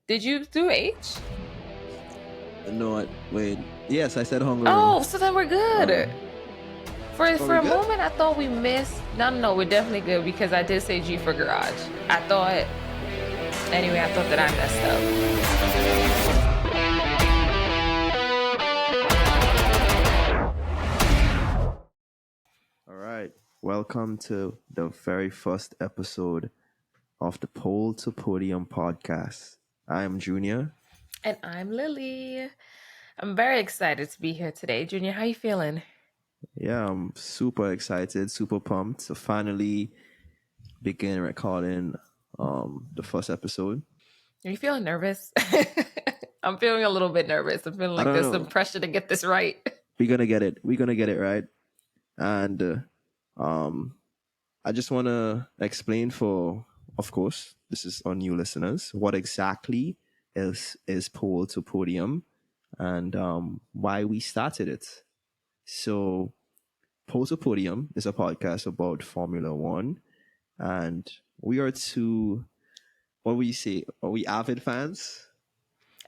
Did you do H? No, wait. Yes, I said Hungary. Oh, so then we're good. For we a good? moment, I thought we missed. No, we're definitely good because I did say G for garage. I thought that I messed up. All right. Welcome to the very first episode of the Pole to Podium podcast. I am Junior. And I'm Lily. I'm very excited to be here today. Junior, how you feeling? Yeah, I'm super excited, super pumped to finally begin recording the first episode. Are you feeling nervous? I'm feeling a little bit nervous. I'm feeling like there's some pressure to get this right. We're gonna get it. We're gonna get it right. And I just want to explain of course, this is our new listeners, what exactly is Pole to Podium and why we started it. So, Pole to Podium is a podcast about Formula One, and we are two. What would you say? Are we avid fans?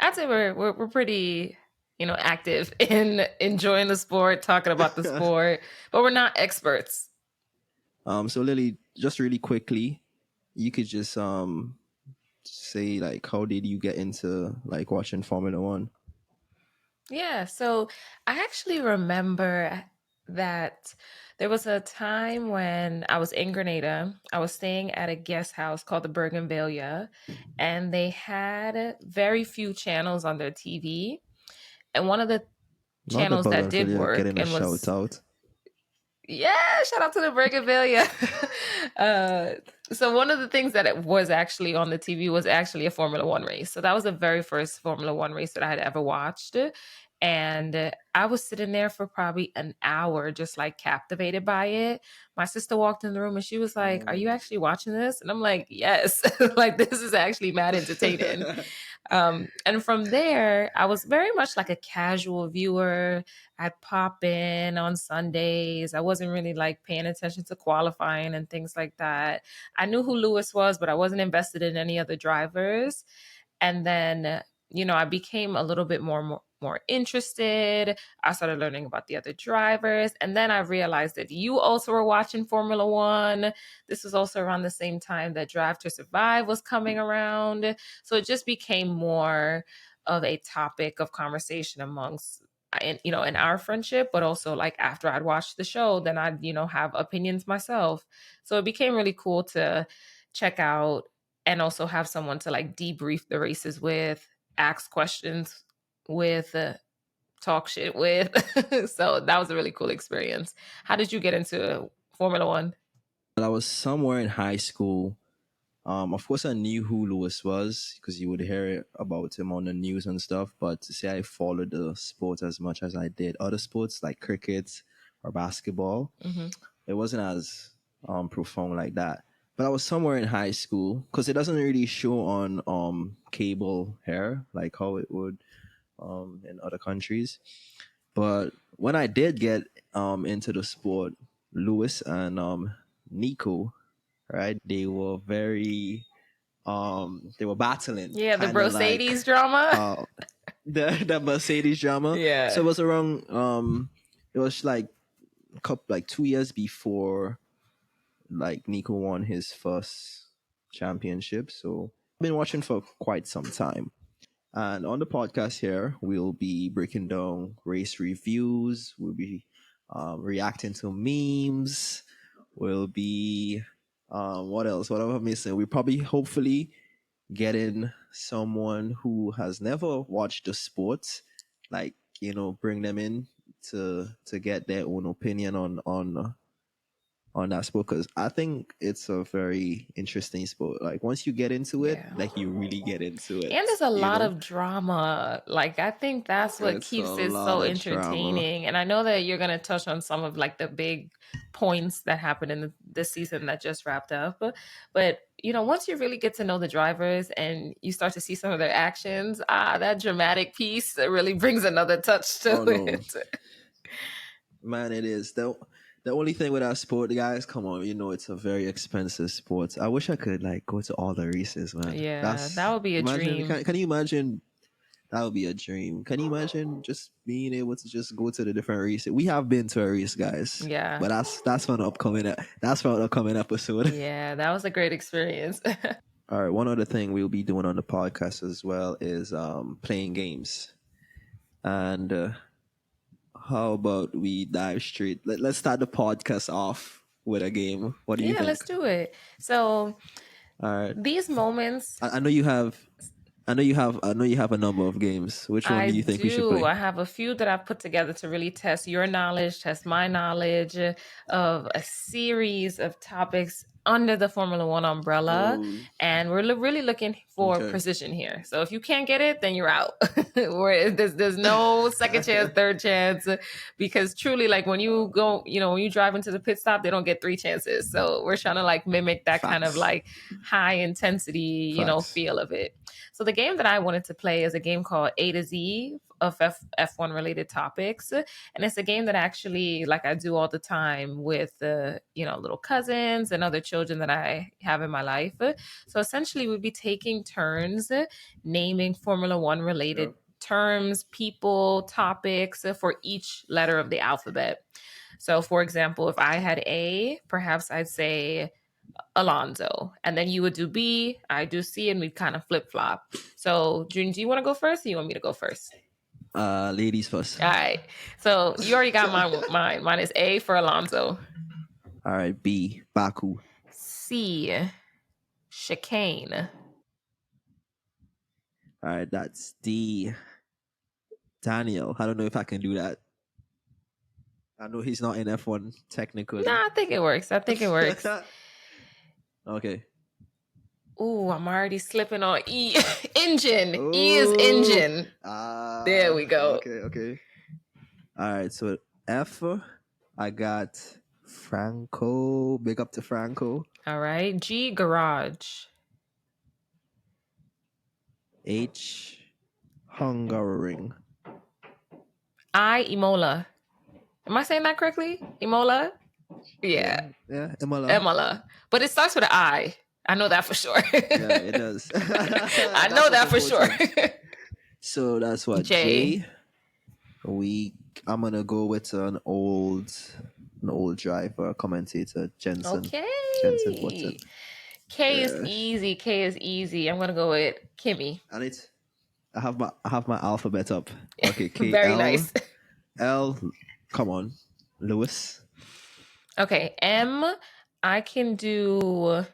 I'd say we're pretty, active in enjoying the sport, talking about the sport, but we're not experts. So Lily, just really quickly, you could just say like, how did you get into like watching Formula One? Yeah, so I actually remember that there was a time when I was in Grenada. I was staying at a guest house called the Bergenvalia, and they had very few channels on their TV. And one of the channels that did work and was shout out. Yeah, shout out to the Bergenvalia. So one of the things that it was actually on the TV was actually a Formula One race. So that was the very first Formula One race that I had ever watched. And I was sitting there for probably an hour, just like captivated by it. My sister walked in the room and she was like, "Are you actually watching this?" And I'm like, "Yes." Like, this is actually mad entertaining. And from there, I was very much like a casual viewer. I'd pop in on Sundays. I wasn't really like paying attention to qualifying and things like that. I knew who Lewis was, but I wasn't invested in any other drivers. And then, I became a little bit more interested. I started learning about the other drivers. And then I realized that you also were watching Formula One. This was also around the same time that Drive to Survive was coming around. So it just became more of a topic of conversation amongst in our friendship, but also like after I'd watched the show, then I'd, have opinions myself. So it became really cool to check out and also have someone to like debrief the races with, ask questions with, talk shit with. So that was a really cool experience. How did you get into Formula One? I was somewhere in high school. Of course, I knew who Lewis was because you would hear about him on the news and stuff. But to say I followed the sport as much as I did other sports like cricket or basketball, it wasn't as profound like that. But I was somewhere in high school because it doesn't really show on cable here like how it would in other countries. But when I did get into the sport, Lewis and Nico, right? They were very they were battling. Yeah, the Mercedes drama. The Mercedes drama. Yeah. So it was around it was like 2 years before like Nico won his first championship. So I've been watching for quite some time. And on the podcast here, we'll be breaking down race reviews. We'll be reacting to memes. We'll be what else? What am I missing? We probably hopefully getting someone who has never watched the sport, like bring them in to get their own opinion on that sport, because I think it's a very interesting sport. Like once you get into it, like you really get into it. And there's a lot of drama. Like I think that's what keeps it so entertaining. Drama. And I know that you're going to touch on some of like the big points that happened in this season that just wrapped up. But once you really get to know the drivers and you start to see some of their actions, that dramatic piece really brings another touch to it. Man, it is though. The only thing with our sport, guys, come on, it's a very expensive sport. I wish I could like go to all the races, man. Yeah, that That's would be a imagine. dream. Can you imagine? That would be a dream. Can you imagine just being able to just go to the different races? We have been to a race, guys, Yeah. but that's for an upcoming. That's for an upcoming episode. Yeah, that was a great experience. All right. One other thing we'll be doing on the podcast as well is playing games. And how about we dive straight? Let's start the podcast off with a game. What do you Yeah, let's think? do it. So All right. these moments, I know you have. I know you have a number of games. Which one I do you think we should do. play? I have a few that I've put together to really test your knowledge, test my knowledge of a series of topics under the Formula One umbrella. Oh, And we're really looking for okay. precision here. So if you can't get it, then you're out. There's no second chance, third chance, because truly, like when you go, when you drive into the pit stop, they don't get three chances. So we're trying to like mimic that kind of Facts. like high intensity, Facts. feel of it. So the game that I wanted to play is a game called A to Z of F1 related topics. And it's a game that actually like I do all the time with little cousins and other children that I have in my life. So essentially we'd be taking turns naming Formula One related Yep. terms, people, topics for each letter of the alphabet. So for example, if I had A, perhaps I'd say Alonso. And then you would do B, I do C, and we kind of flip flop. So, June, do you want to go first or you want me to go first? Ladies first. All right. So you already got mine. Mine is A for Alonso. All right. B. Baku. C, chicane. All right. That's D. Daniel. I don't know if I can do that. I know he's not in F1 technically. Nah, I think it works. Okay. Ooh, I'm already slipping on E. Engine. E is engine. There we go. Okay. All right. So F, I got Franco. Big up to Franco. All right. G, garage. H, Hungaroring. I, Imola. Am I saying that correctly? Imola? Yeah. Yeah. Imola. Imola. But it starts with an I. I know that for sure. Yeah, it does. I know that for sure. So that's what J. I'm gonna go with an old driver, commentator, Jensen. Okay. Jensen Button. K is easy. I'm gonna go with Kimmy. And I have my alphabet up. Okay, K. Very L, nice. L. Come on, Lewis. Okay, M. I can do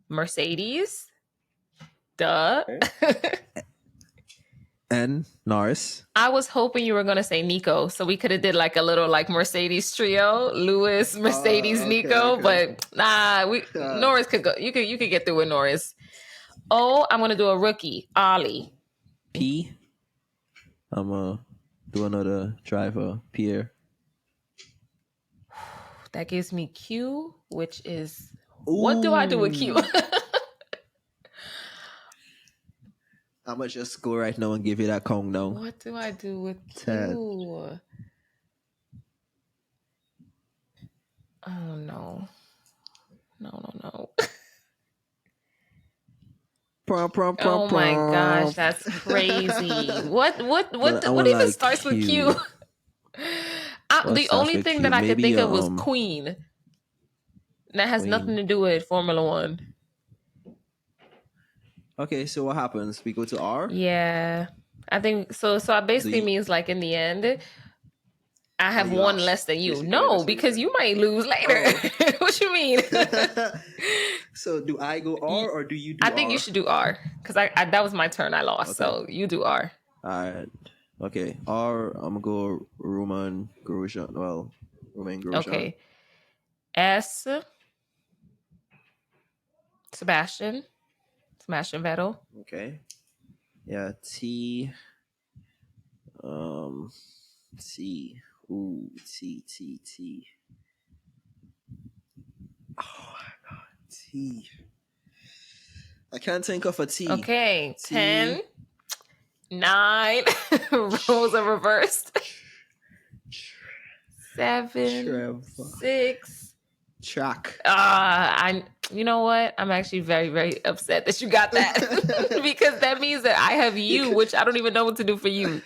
Mercedes. Duh. N. Norris. I was hoping you were gonna say Nico, so we could have did like a little like Mercedes trio, Lewis, Mercedes, Nico. Okay. But nah, Norris could go. You could get through with Norris. O. I'm gonna do a rookie, Ollie. P. I'm gonna do another driver, Pierre. That gives me Q, which is what do I do with Q? I'm gonna just go right now and give you that countdown. What do I do with Q? 10. Oh no. No. Oh my gosh, that's crazy. What even starts with Q? The only thing that I could think of was Queen. That has nothing to do with Formula One. Okay, so what happens? We go to R? Yeah. I think so. So it basically means like in the end, I have one less than you. No, because you might lose later. What you mean? So do I go R or do you do R? I think you should do R because I that was my turn. I lost, so you do R. All right. Okay. R. I'm gonna go Roman Grosjean. Well, Roman Grosjean. Okay. S. Sebastian Vettel. Okay. Yeah. T. T. Ooh. T. Oh my God. T. I can't think of a T. Okay. 10, 9. Roles are reversed. 7, Trevor. 6. Track. You know what? I'm actually very, very upset that you got that because that means that I have you, which I don't even know what to do for you.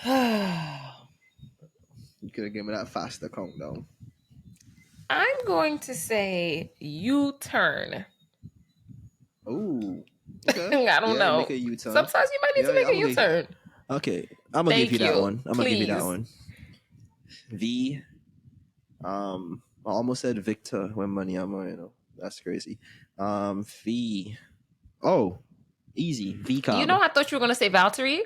You could have given me that faster countdown. I'm going to say U-turn. Ooh. Okay. I don't know. Make a U-turn. Sometimes you might need to make a U-turn. Okay. I'm gonna give you that one. I'm gonna give you that one. V. I almost said Victor when money I'm that's crazy. V. Oh, easy. V card. You know, I thought you were gonna say Valtteri.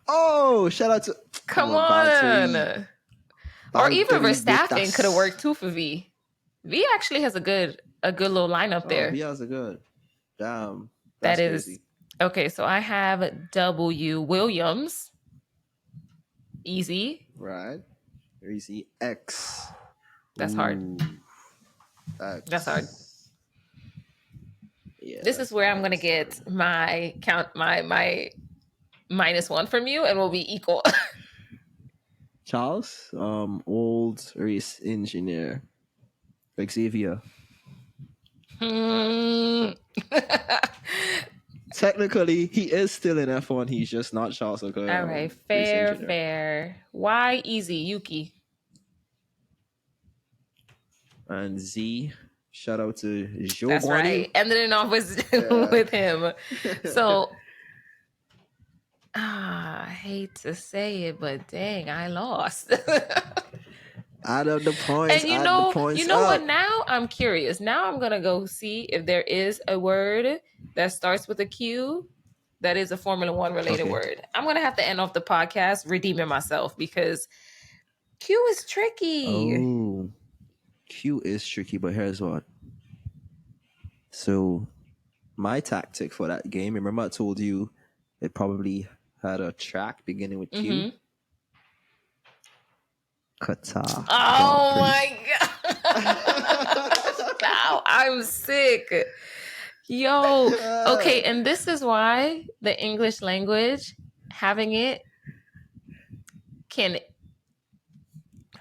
Oh, shout out to Come on. Valtteri. Or even Verstappen could have worked too for V. V actually has a good little lineup there. V has a good. Damn. That's crazy. Okay, so I have W Williams. Easy. Right. Easy. X. That's hard. X. That's hard. Yeah. This is where I'm gonna get my -1 from you, and we'll be equal. Charles, old race engineer, Xavier. Technically, he is still in F1. He's just not Charles Leclerc. All right, fair. Why easy, Yuki? And Z, shout out to Joe. That's right. Ended it off with him. So, I hate to say it, but dang, I lost. Add up the points. And you know what? Now I'm curious. Now I'm gonna go see if there is a word that starts with a Q that is a Formula One related word. I'm gonna have to end off the podcast redeeming myself because Q is tricky. Oh, Q is tricky, but here's what. So, my tactic for that game. Remember, I told you it probably had a track beginning with Q. Mm-hmm. Qatar. Oh my god! Wow, I'm sick. Yo, okay, and this is why the English language, having it, can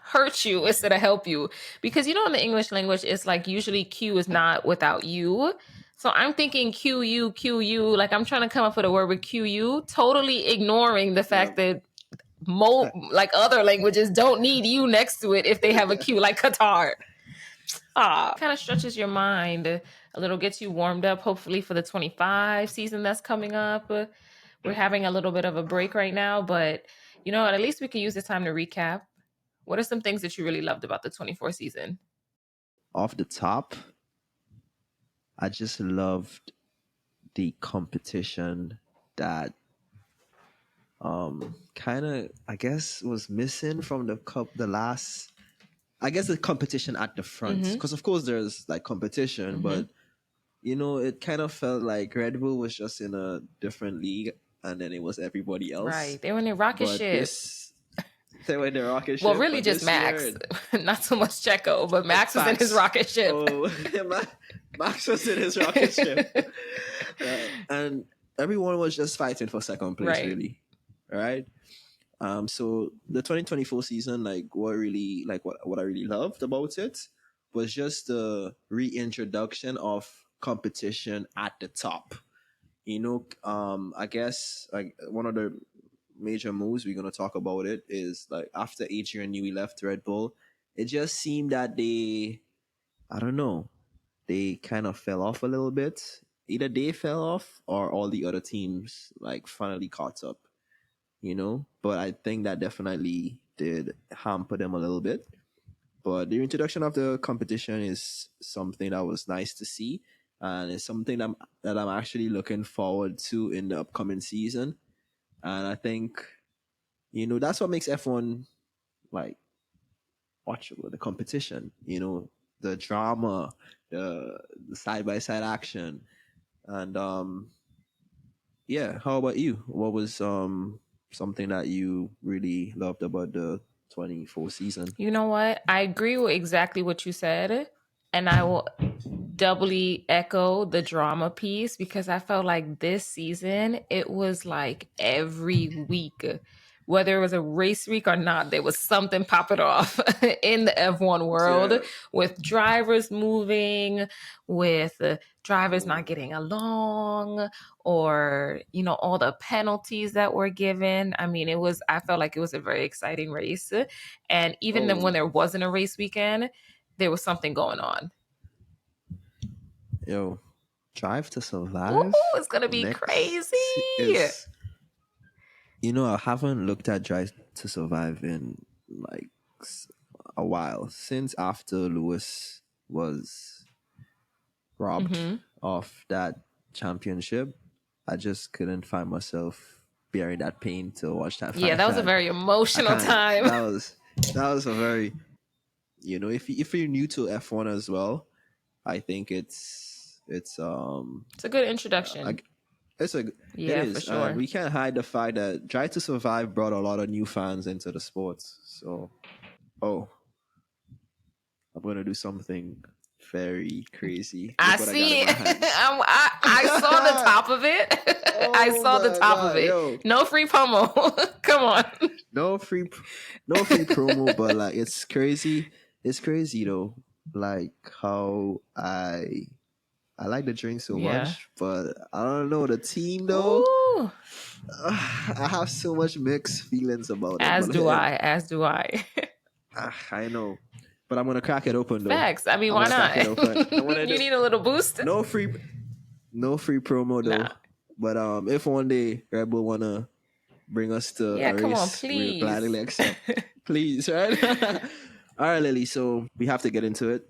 hurt you instead of help you. Because in the English language, it's like usually Q is not without you. So I'm thinking QU, like I'm trying to come up with a word with QU, totally ignoring the fact that like other languages don't need you next to it if they have a Q, like Qatar. Kind of stretches your mind a little, gets you warmed up, hopefully for the 25 season that's coming up. We're having a little bit of a break right now, but at least we can use this time to recap. What are some things that you really loved about the 24 season? Off the top, I just loved the competition that kind of, I guess, was missing from the last, I guess, the competition at the front. Because, of course, there's like competition, but, it kind of felt like Red Bull was just in a different league and then it was everybody else. Right. They were in their rocket ship. They were in their rocket ship. Well, really just Max. Not so much Checo, but Max was in his rocket ship. Oh, Max was in his rocket ship. And everyone was just fighting for second place, really. Right? So the 2024 season, what I really loved about it was just the reintroduction of competition at the top. I guess one of the major moves we're going to talk about it is after Adrian Newey left Red Bull, it just seemed that they kind of fell off a little bit. Either they fell off or all the other teams finally caught up, but I think that definitely did hamper them a little bit. But the introduction of the competition is something that was nice to see, and it's something that I'm actually looking forward to in the upcoming season. And I think, that's what makes F1 watchable, the competition, the drama, the side-by-side action. And how about you? What was something that you really loved about the 24 season? You know what? I agree with exactly what you said. And I will doubly echo the drama piece because I felt like this season, it was like every week whether it was a race week or not, there was something popping off in the F1 world, Yeah. with drivers moving, with drivers not getting along, or, all the penalties that were given. I mean, I felt like it was a very exciting race. And even then, Oh, when there wasn't a race weekend, there was something going on. yo, Drive to Ooh, Survive it's going to be crazy. next is, I haven't looked at Drive to Survive in like a while, since after Lewis was robbed Hmm. of that championship. I just couldn't find myself bearing that pain to watch that Yeah, fight. that was a very I emotional can't. time. That was a very, if you're new to F1 as well, I think It's a good I, introduction. it's a it Yeah, for is, and sure. we can't hide the fact that Drive to Survive brought a lot of new fans into the sports. So, oh, I'm gonna do something very crazy. I Look what I got in see my it. hands. I saw the top of it. I Oh saw the my top of god, it. yo! No free promo. Come on. No free, no free promo, but like it's crazy. It's crazy though. Like how I like the drink so Yeah. much, but I don't know the team though. Ooh. I have so much mixed feelings about it, As but do I. As do I. I know. But I'm gonna crack it open though. Facts. I mean, I'm why gonna crack it not? open. I'm gonna You do need a little boost? no free, no free promo Nah. though. But if one day Red Bull wanna bring us to Yeah, a come on, race, we'll please. gladly accept. Please, right? All right, Lily. So we have to get into it.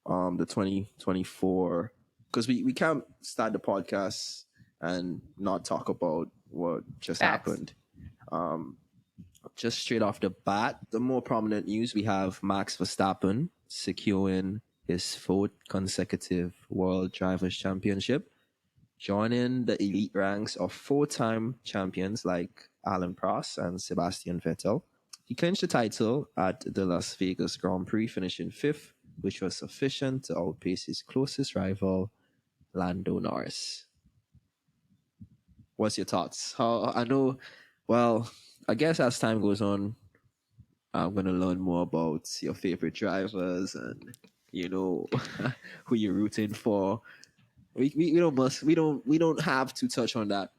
The 2024, because we can't start the podcast and not talk about what just Facts. happened. Um, just straight off the bat, the more prominent news, we have Max Verstappen securing his fourth consecutive World Drivers' Championship, joining the elite ranks of four-time champions like Alan Prost and Sebastian Vettel. He clinched the title at the Las Vegas Grand Prix, finishing fifth, which was sufficient to outpace his closest rival, Lando Norris. What's your thoughts? How I know, well, I guess as time goes on, I'm gonna learn more about your favorite drivers and you know who you're rooting for. We don't have to touch on that.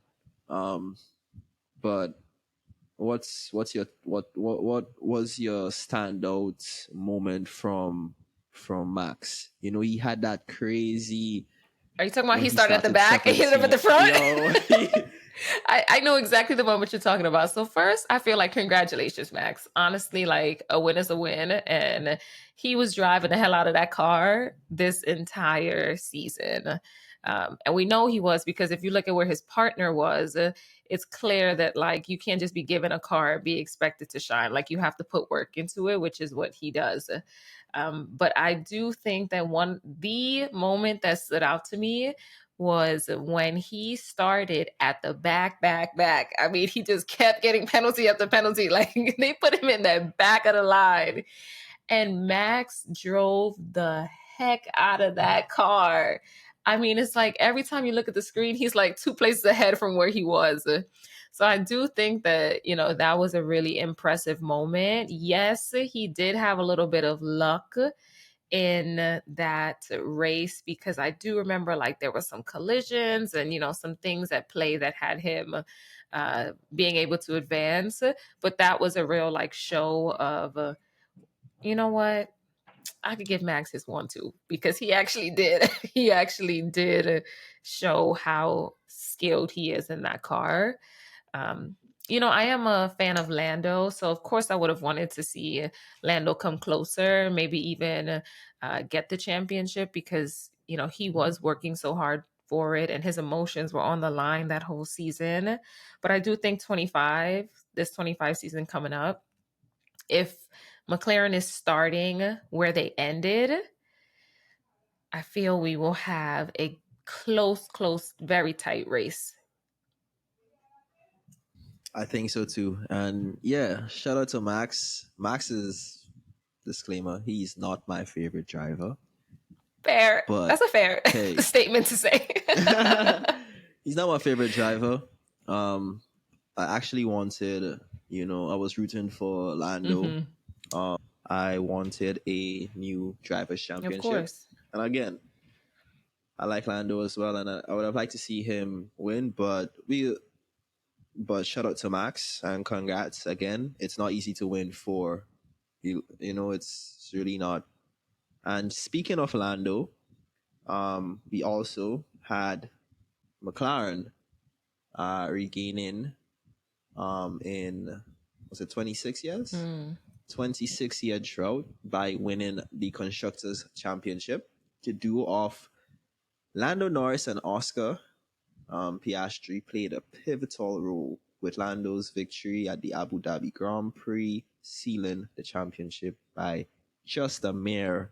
Um, but what's your what was your standout moment from Max? He had that crazy Are you talking about when he he started at the started back and hit him at the 17. front? Yo, I know exactly the moment you're talking about. So first, I feel like congratulations, Max. Honestly, like a win is a win. And he was driving the hell out of that car this entire season. And we know he was, because if you look at where his partner was, it's clear that like you can't just be given a car and be expected to shine. Like you have to put work into it, which is what he does. But I do think that the moment that stood out to me was when he started at the back. I mean, he just kept getting penalty after penalty. Like they put him in the back of the line, and Max drove the heck out of that car. I mean, it's like every time you look at the screen, he's like two places ahead from where he was. So I do think that, that was a really impressive moment. Yes, he did have a little bit of luck in that race, because I do remember like there were some collisions and some things at play that had him being able to advance. But that was a real like show of you know what, I could give Max his one too, because he actually did. He actually did show how skilled he is in that car. Um, I am a fan of Lando, so of course I would have wanted to see Lando come closer, maybe even get the championship, because he was working so hard for it, and his emotions were on the line that whole season. But I do think this 25 season coming up, if McLaren is starting where they ended, I feel we will have a close, very tight race. I think so too. And yeah, shout out to Max. Max is, disclaimer, he's not my favorite driver, Fair. That's but a fair hey, statement to say. he's not my favorite driver. Um, I actually wanted, I was rooting for Lando. Mhm. I wanted a new drivers' Of championship, course. and again, I like Lando as well, and I would have liked to see him win. But shout out to Max and congrats again. It's not easy to win for you. It's really not. And speaking of Lando, we also had McLaren regaining in was it 26 years? Mm. 26-year drought by winning the Constructors' Championship to do off Lando Norris and Oscar Piastri played a pivotal role with Lando's victory at the Abu Dhabi Grand Prix, sealing the championship by just a mere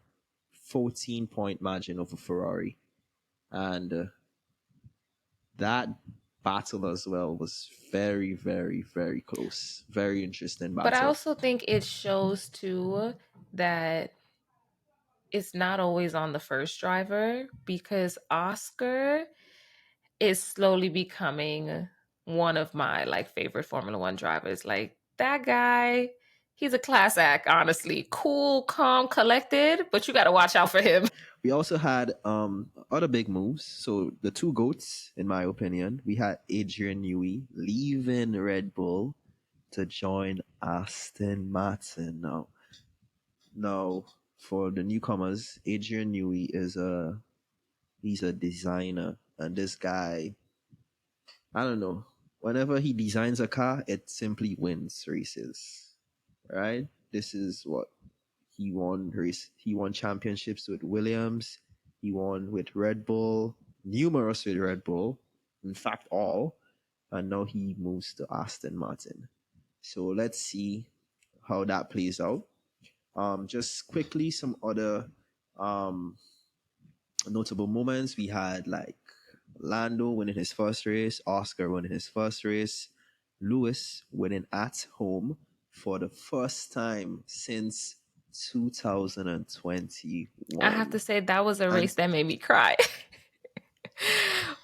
14-point margin over Ferrari. And that battle as well was very, very, very close. Very interesting But I battle. also think it shows too that it's not always on the first driver, because Oscar is slowly becoming one of my like favorite Formula One drivers. Like that guy, he's a class act, honestly. Cool, calm, collected, but you gotta watch out for him. We also had other big moves. So the two goats, in my opinion, we had Adrian Newey leaving Red Bull to join Aston Martin. Now, for the newcomers, Adrian Newey he's a designer, and this guy, I don't know, whenever he designs a car, it simply wins races, right? This is what he won race. He won championships with Williams. He won with Red Bull, numerous with Red Bull. In fact, all. And now he moves to Aston Martin. So let's see how that plays out. Just quickly, some other um, notable moments. We had like Lando winning his first race, Oscar winning his first race, Lewis winning at home for the first time since I have 2021. to say that was a And race that made me cry.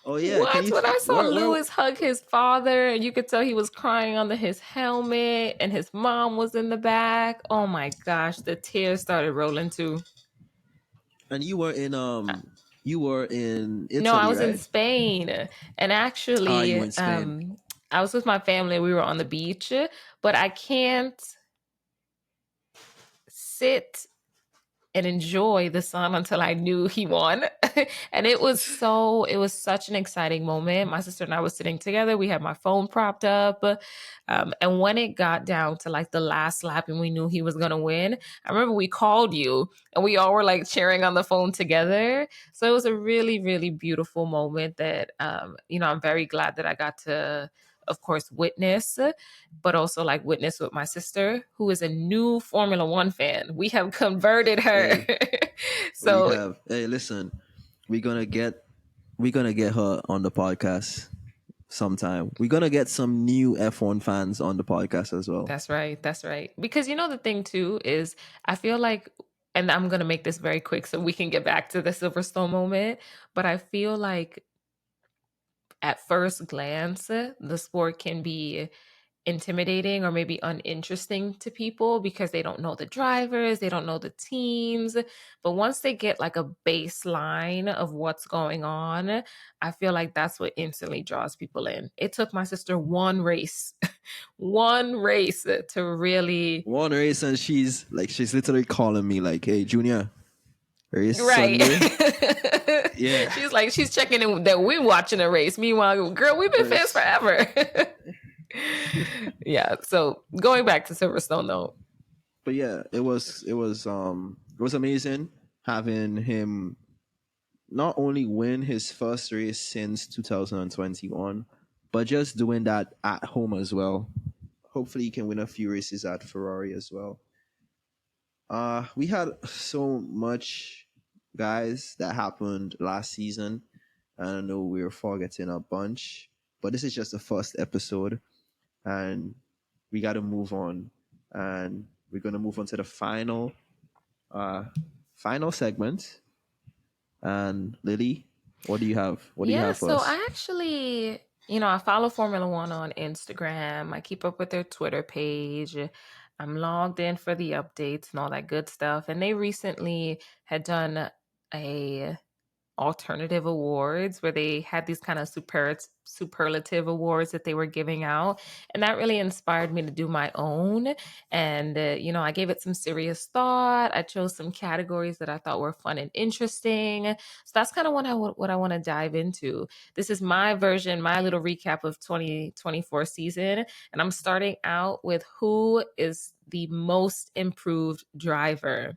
oh yeah, can What? you When I saw where Lewis hug his father, and you could tell he was crying under his helmet, and his mom was in the back. Oh my gosh, the tears started rolling too. and you were in No, I Italy, was in right? Spain, and Ah, you were actually, in Spain. I was with my family. We were on the beach, but I can't sit and enjoy the sun until I knew he won. And it was such an exciting moment. My sister and I was sitting together. We had my phone propped up. And when it got down to like the last lap and we knew he was going to win, I remember we called you and we all were like cheering on the phone together. So it was a really, really beautiful moment that, I'm very glad that I got to, of course, witness, but also like witness with my sister, who is a new Formula One fan. We have converted her. Hey, we So have. Hey, listen, we're gonna get we're gonna get her on the podcast sometime. We're gonna get some new F1 fans on the podcast as well. that's right. That's right. Because the thing too is I feel like, and I'm going to make this very quick so we can get back to the Silverstone moment, but I feel like at first glance, the sport can be intimidating or maybe uninteresting to people because they don't know the drivers, they don't know the teams. But once they get like a baseline of what's going on, I feel like that's what instantly draws people in. It took my sister one race, one race to really. One race, and she's literally calling me like, "Hey, Junior, race Right. Sunday." Yeah. She's checking in that we're watching a race. Meanwhile, girl, we've been fans Yes. forever. Yeah. So going back to Silverstone though. But yeah, it was amazing having him not only win his first race since 2021, but just doing that at home as well. Hopefully, he can win a few races at Ferrari as well. We had so much, guys, that happened last season. I know we were forgetting a bunch, but this is just the first episode, and we got to move on, and we're gonna move on to the uh, final segment. And Lily, what do you have? What do you Yeah, have for so us? I actually I follow Formula One on Instagram. I keep up with their Twitter page. I'm logged in for the updates and all that good stuff. And they recently had done a alternative awards where they had these kind of superlative awards that they were giving out, and that really inspired me to do my own. And I gave it some serious thought. I chose some categories that I thought were fun and interesting, so that's kind of what I want to dive into. This is my version, my little recap of 2024 season, and I'm starting out with who is the most improved driver.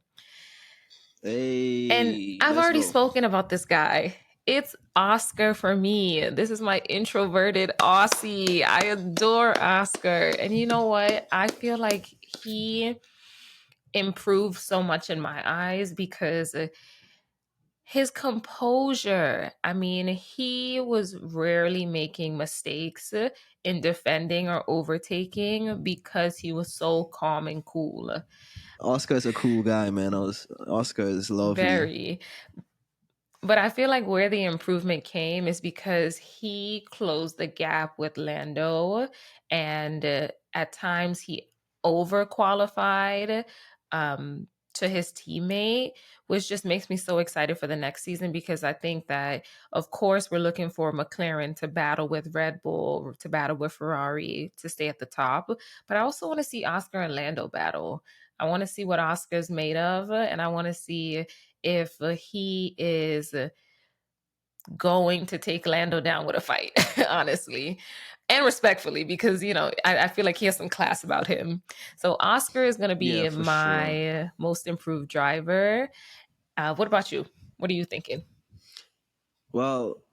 And Hey, I've let's already go. spoken about this guy. It's Oscar for me. This is my introverted Aussie. I adore Oscar. And you know what? I feel like he improved so much in my eyes because his composure. I mean, he was rarely making mistakes in defending or overtaking because he was so calm and cool. Oscar is a cool guy, man. Oscar is lovely. Very. But I feel like where the improvement came is because he closed the gap with Lando, and at times he overqualified to his teammate, which just makes me so excited for the next season because I think that, of course, we're looking for McLaren to battle with Red Bull, to battle with Ferrari, to stay at the top. But I also want to see Oscar and Lando battle. I want to see what Oscar's made of, and I want to see if he is going to take Lando down with a fight, honestly, and respectfully, because I feel like he has some class about him. So Oscar is going to Yeah, be for sure. my most improved driver. What about you? What are you thinking? Well,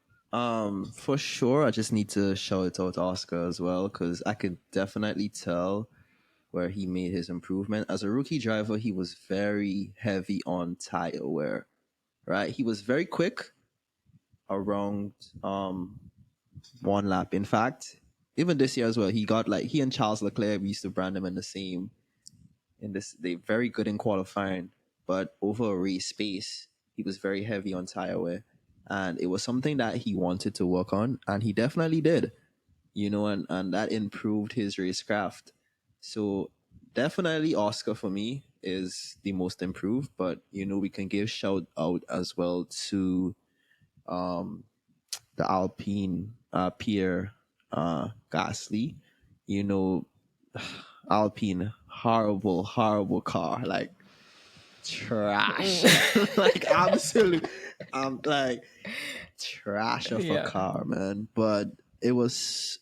for sure, I just need to shout it out to Oscar as well because I could definitely tell where he made his improvement. As a rookie driver, he was very heavy on tire wear, right? He was very quick around one lap. In fact, even this year as well, he and Charles Leclerc, we used to brand them in the same in this they very good in qualifying, but over a race space, he was very heavy on tire wear. And it was something that he wanted to work on, and he definitely did, and that improved his racecraft. So definitely Oscar for me is the most improved, but we can give shout out as well to um the Alpine Pierre Gasly. You know, Alpine, horrible, horrible car, like trash, like absolute, like trash of a Yeah. car, man. But it was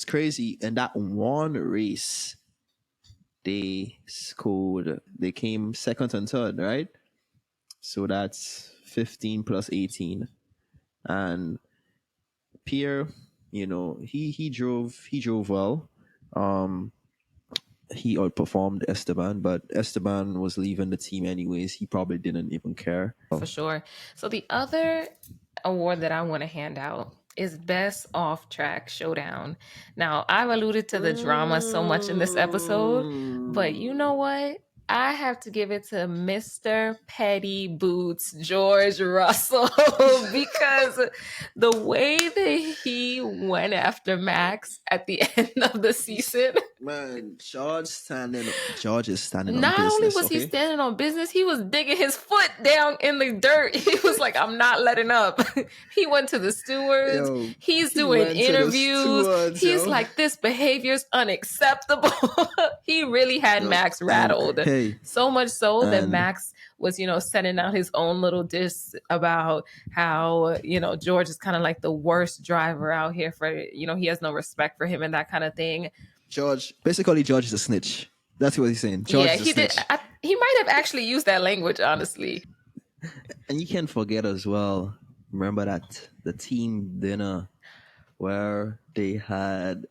crazy. In that one race, they came second and third, right? So that's 15 plus 18. And Pierre, he drove well. Um, he outperformed Esteban, but Esteban was leaving the team anyways. He probably didn't even care. For sure. So the other award that I want to hand out is Best Off Track Showdown. Now, I've alluded to the drama so much in this episode, but you know Mm. what? I have to give it to Mr. Petty Boots, George Russell, because the way that he went after Max at the end of the season. Man, George is standing on Not only business, was he okay? standing on business, he was digging his foot down in the dirt. He was like, I'm not letting up. He went to the stewards. Yo, He's he doing went to the interviews. stewards, He's yo. like, this behavior is unacceptable. He really had Yo, Max and rattled. hey, So much so that and Max was, sending out his own little diss about how, George is kind of like the worst driver out here for, he has no respect for him and that kind of thing. George is a snitch. That's what he's saying. George Yeah, is a he did. snitch. He might have actually used that language, honestly. And you can't forget as well, remember that the team dinner where they had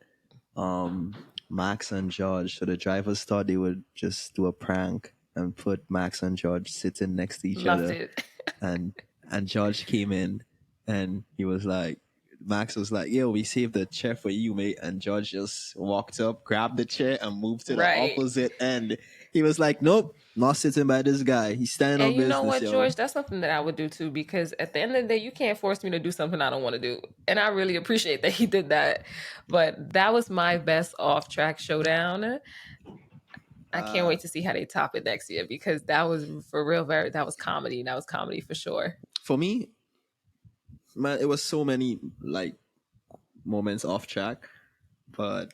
Max and George. So the drivers thought they would just do a prank and put Max and George sitting next to each Loved other. it. And George came in and he was like, Max was like, "Yo, we saved the chair for you, mate." And George just walked up, grabbed the chair, and moved to the Right. opposite end. He was like, nope, not sitting by this guy. He's standing And on you know business, what, yo. George? That's something that I would do too, because at the end of the day, you can't force me to do something I don't want to do. And I really appreciate that he did that. But that was my best off track showdown. I can't Uh, wait to see how they top it next year, because that was for real, that was comedy. That was comedy for sure. for me, man, it was so many like moments off track, but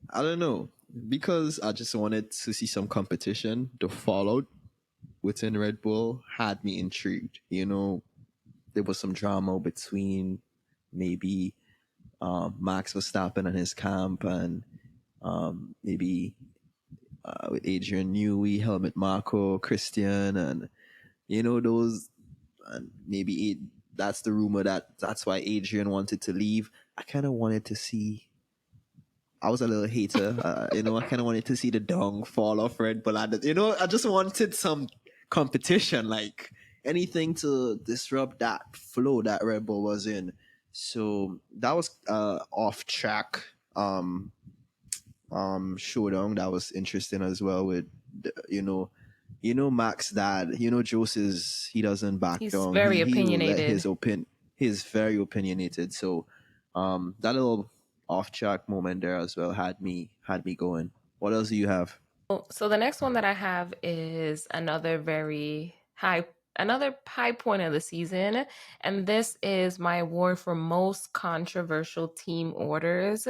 I don't know because I just wanted to see some competition. The fallout within Red Bull had me intrigued. You know, there was some drama between maybe Max Verstappen and his camp, and maybe with Adrian Newey, Helmut Marko, Christian, and you know those, and maybe that's the rumor that's why Adrian wanted to leave. I kind of wanted to see. I was a little hater, you know. I kind of wanted to see the dong fall off Red Bull. You know, I just wanted some competition, like anything to disrupt that flow that Red Bull was in. So that was off track. Showdown that was interesting as well with Mac's dad. Joses, he doesn't back He's down. very He'll let his opinionated. opinion. He's very opinionated. So that little off track moment there as well had me going. What else do you have? So the next one that I have is another high point of the season, and this is my award for most controversial team orders.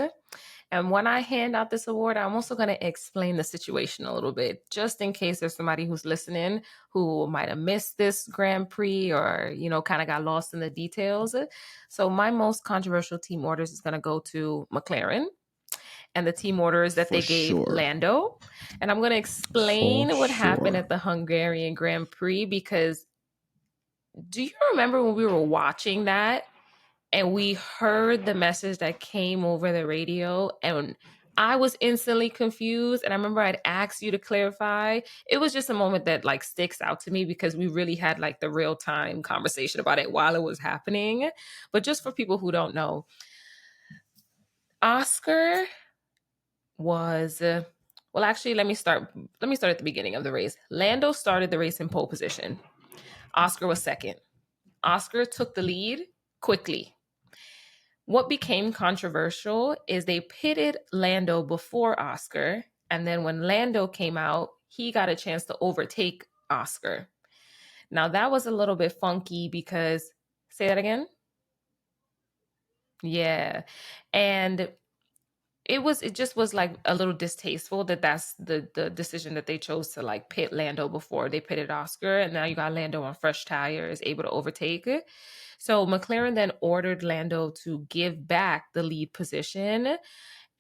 And when I hand out this award, I'm also going to explain the situation a little bit, just in case there's somebody who's listening who might have missed this Grand Prix or, kind of got lost in the details. So my most controversial team orders is going to go to McLaren and the team orders that For they gave sure. Lando. And I'm going to For explain what happened sure. at the Hungarian Grand Prix, because do you remember when we were watching that and we heard the message that came over the radio, and I was instantly confused, and I remember I'd asked you to clarify. It was just a moment that like sticks out to me because we really had like the real time conversation about it while it was happening. But just for people who don't know, Oscar was well, actually, let me start at the beginning of the race. Lando started the race in pole position. Oscar was second. Oscar took the lead quickly. What became controversial is they pitted Lando before Oscar, and then when Lando came out, he got a chance to overtake Oscar. Now that was a little bit funky because, say that again? Yeah. And it just was like a little distasteful that that's the decision that they chose to like pit Lando before they pitted Oscar, and now you got Lando on fresh tires able to overtake it. So McLaren then ordered Lando to give back the lead position,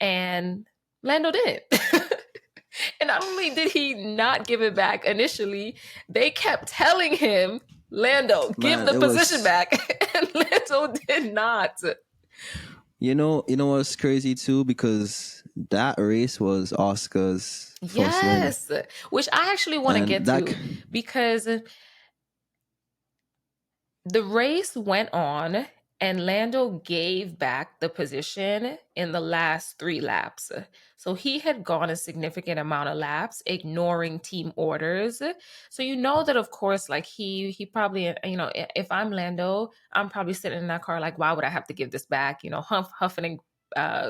and Lando didn't. And not only did he not give it back initially, they kept telling him, Lando, give Man, the it position was. back. And Lando did not. You know what's crazy too, because that race was Oscar's first win, Yes, which I actually want to and get to, because the race went on and Lando gave back the position in the last 3 laps. So he had gone a significant amount of laps, ignoring team orders. So you know that of course, like he probably, if I'm Lando, I'm probably sitting in that car like, why would I have to give this back? Huffing and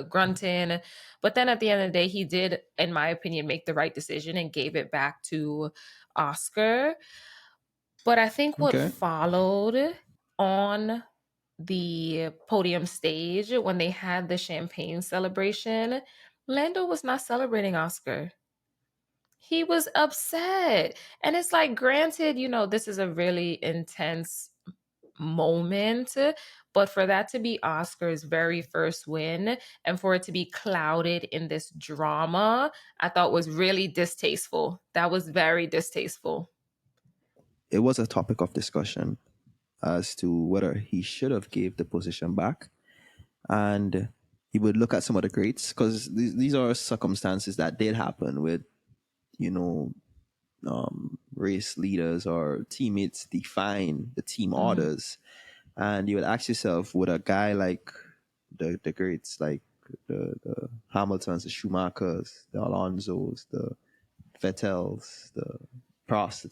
grunting. But then at the end of the day, he did, in my opinion, make the right decision and gave it back to Oscar. But I think what okay. followed on the podium stage when they had the champagne celebration, Lando was not celebrating Oscar. He was upset. And it's like, granted, this is a really intense moment, but for that to be Oscar's very first win and for it to be clouded in this drama, I thought was really distasteful. That was very distasteful. It was a topic of discussion as to whether he should have gave the position back, and he would look at some of the greats, because these are circumstances that did happen with you know race leaders or teammates define the team Mhm. orders, and you would ask yourself, would a guy like the greats, like the Hamiltons, the Schumachers, the Alonsos, the Vettel's, the Prost,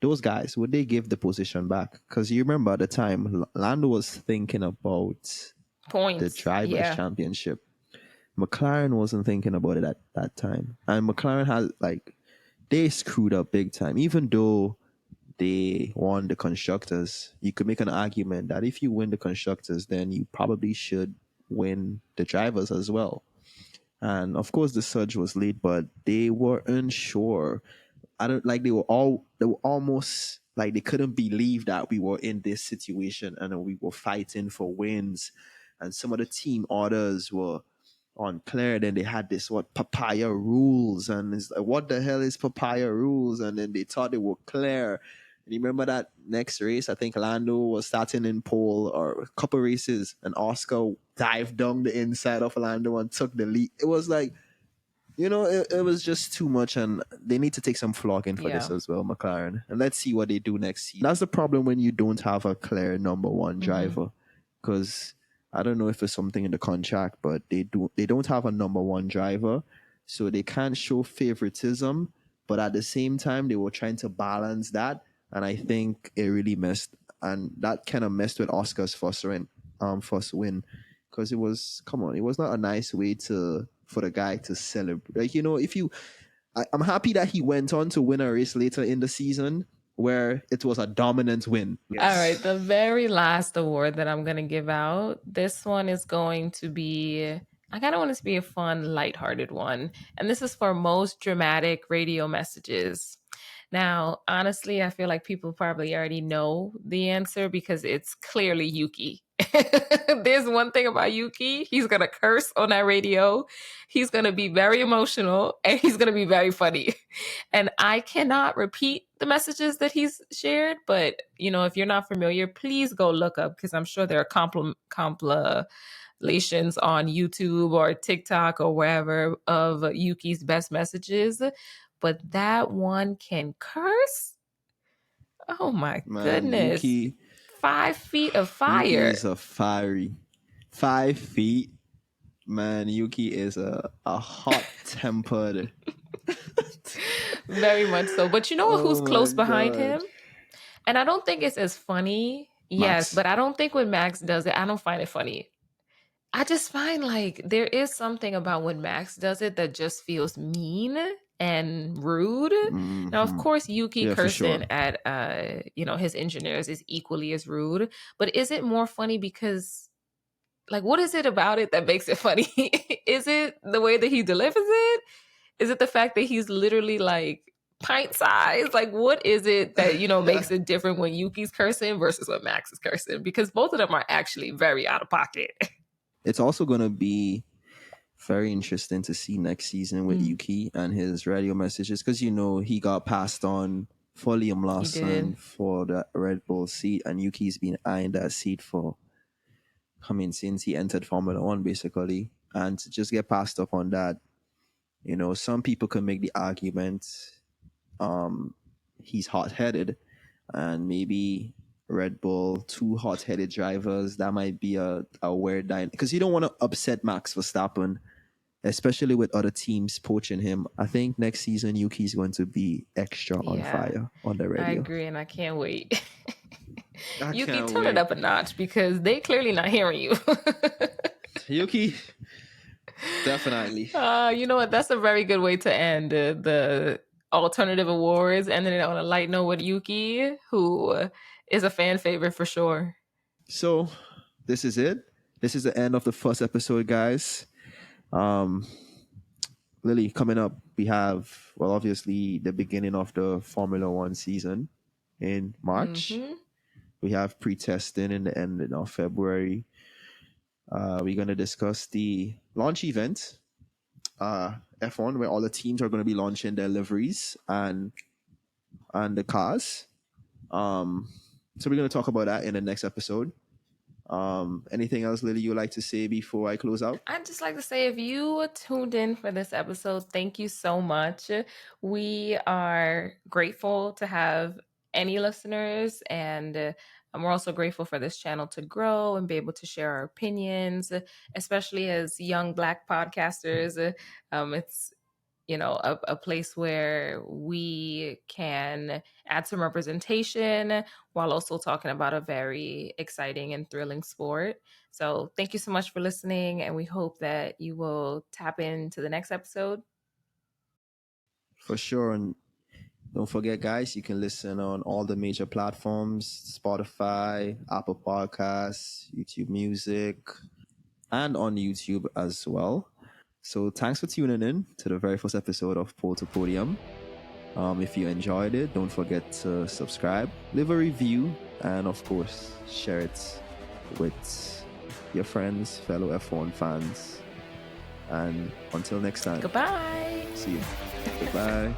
those guys, would they give the position back? Because you remember at the time, Lando was thinking about the Points. drivers' Yeah. championship. McLaren wasn't thinking about it at that time. And McLaren had, like, they screwed up big time. Even though they won the constructors, you could make an argument that if you win the constructors, then you probably should win the drivers as well. And of course, the surge was late, but they were unsure. I don't like they were almost like they couldn't believe that we were in this situation and we were fighting for wins. And some of the team orders were unclear. Then they had this what papaya rules, and it's like, what the hell is papaya rules? And then they thought they were clear. And you remember that next race? I think Lando was starting in pole or a couple races, and Oscar dived down the inside of Lando and took the lead. It was like, it was just too much, and they need to take some flogging for this Yeah. as well, McLaren. And let's see what they do next season. That's the problem when you don't have a clear number one Hmm. driver, because I don't know if it's something in the contract, but they don't have a number one driver, so they can't show favoritism. But at the same time, they were trying to balance that, and I think it really messed, and that kind of messed with Oscar's first win, because it was, come on, it was not a nice way to for the guy to celebrate. Like, if you, I'm happy that he went on to win a race later in the season where it was a dominant win. All right, Yes. the very last award that I'm going to give out, this one is going to be, I kind of want it to be a fun, lighthearted one. And this is for most dramatic radio messages. Now, honestly, I feel like people probably already know the answer because it's clearly Yuki. There's one thing about Yuki, he's going to curse on that radio. He's going to be very emotional and he's going to be very funny. And I cannot repeat the messages that he's shared, but if you're not familiar, please go look up because I'm sure there are compilations on YouTube or TikTok or wherever of Yuki's best messages. But that one can curse. Oh my Man, goodness. 5 feet of Yuki fire. is a fiery 5 feet. Man, Yuki is a hot tempered. Very much so. But you know who's Oh my close behind god. him? And I don't think it's as funny. Yes, Max. but I don't think when Max does it, I don't find it funny. I just find like there is something about when Max does it that just feels mean and rude. Now, of Hmm. course, Yuki Yeah, for cursing sure. at his engineers is equally as rude, but is it more funny because like what is it about it that makes it funny? Is it the way that he delivers it? Is it the fact that he's literally like pint size? Like what is it that makes it different when Yuki's cursing versus when Max is cursing? Because both of them are actually very out of pocket. It's also going to be very interesting to see next season with Mm, Yuki and his radio messages, because he got passed on for Liam he Lawson did. for the Red Bull seat, and Yuki's been eyeing that seat for, I mean, since he entered Formula One, basically. And to just get passed up on that, some people can make the argument, um, he's hot headed, and maybe Red Bull, two hot headed drivers, that might be a weird dynamic, because you don't want to upset Max Verstappen, especially with other teams poaching him. I think next season Yuki's going to be extra on Yeah, fire on the I radio. agree, and I can't wait. I Yuki, can't turn it wait. up a notch because they clearly not hearing you. Yuki, definitely. You know what? That's a very good way to end the alternative awards, ending it on a light note with Yuki, who is a fan favorite for sure. So this is it. This is the end of the first episode, guys. Um, Lily, coming up, we have, well, obviously the beginning of the Formula One season in March. Hmm. We have pre-testing in the end of February. We're going to discuss the launch event, F1, where all the teams are going to be launching their liveries and the cars. Um, so we're going to talk about that in the next episode. Anything else, Lily, you would like to say before I close out? I'd just like to say if you tuned in for this episode, thank you so much. We are grateful to have any listeners, and we're also grateful for this channel to grow and be able to share our opinions, especially as young Black podcasters. It's a place where we can add some representation while also talking about a very exciting and thrilling sport. So thank you so much for listening, and we hope that you will tap into the next episode. For sure. And don't forget, guys, you can listen on all the major platforms: Spotify, Apple Podcasts, YouTube Music, and on YouTube as well. So thanks for tuning in to the very first episode of Pole to Podium. If you enjoyed it, don't forget to subscribe, leave a review, and of course, share it with your friends, fellow F1 fans. And until next time, Goodbye. see you. Goodbye.